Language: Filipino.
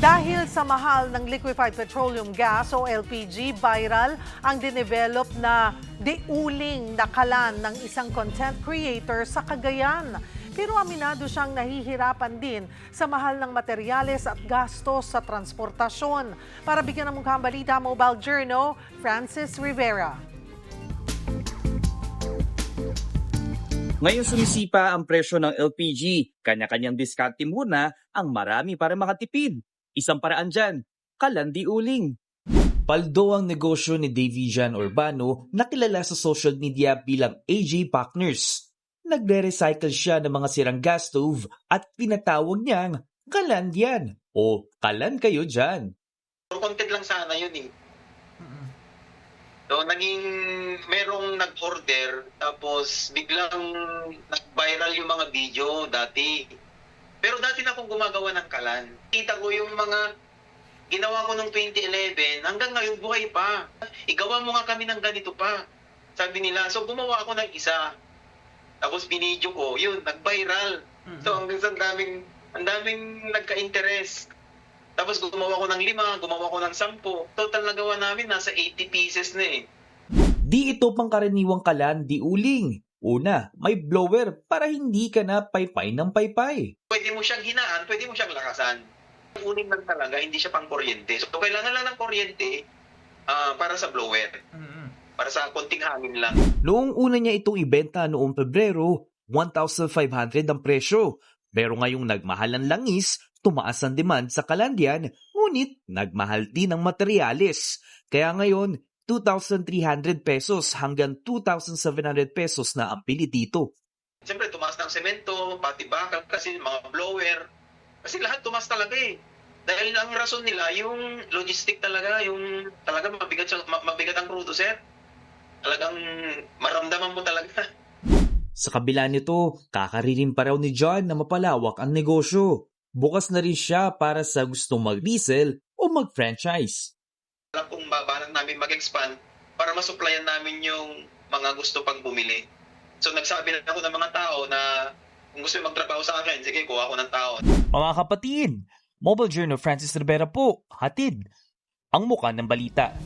Dahil sa mahal ng liquefied petroleum gas o LPG, viral ang dinevelop na deuling na kalan ng isang content creator sa Cagayan. Pero aminado siyang nahihirapan din sa mahal ng materyales at gastos sa transportasyon. Para bigyan ng mukhang balita, Mobile Journal, Francis Rivera. Ngayon sumisipa ang presyo ng LPG. Kanya-kanyang diskarte muna ang marami para makatipid. Isang paraan dyan, kalandi uling. Paldo ang negosyo ni Davijan Urbano na kilala sa social media bilang AJ Partners. Nagre-recycle siya ng mga sirang gas stove at tinatawag niyang kalandian o kalan kayo dyan. Content lang sana yun eh. So, merong nag-order, tapos biglang nag-viral yung mga video dati. Pero dati na akong gumagawa ng kalan. Kita ko yung mga ginawa ko noong 2011, hanggang ngayon buhay pa. Igawa mo nga kami ng ganito pa. Sabi nila, so gumawa ako ng isa. Tapos binidyo ko, yun, nag-viral. So hanggang sa ang daming nagka-interest. Tapos gumawa ko ng 5, gumawa ko ng 10. Total na gawa namin, nasa 80 pieces na eh. Di ito pangkaraniwang kalan, di uling. Una, may blower para hindi ka na paypay ng paypay. Pwede mo siyang hinaan, pwede mo siyang lakasan. Unin lang talaga, hindi siya pang kuryente. So kailangan lang ng kuryente para sa blower. Para sa konting hangin lang. Noong una niya itong ibenta noong Pebrero, 1,500 ang presyo. Pero ngayong nagmahal ang langis, tumaas ang demand sa kalandian, ngunit nagmahal din ang materyales. Kaya ngayon, 2,300 pesos hanggang 2,700 pesos na ang pili dito. Siyempre, tumaas ng semento, pati bakal, kasi mga blower. Kasi lahat tumaas talaga eh. Dahil ang rason nila, yung logistic talaga, yung talaga mabigat ang crudo, sir. Talagang maramdaman mo talaga. Sa kabila nito, kakaririn pa raw ni John na mapalawak ang negosyo. Bukas na rin siya para sa gustong mag-resell o mag-franchise. Alam kong babalak namin mag-expand para masupplyan namin yung mga gusto pang bumili. So nagsabi na ako ng mga tao na kung gusto magtrabaho sa akin, sige, kuha ako ng tao. Mga kapatid, Mobile Journal Francis Rivera po, hatid ang muka ng balita.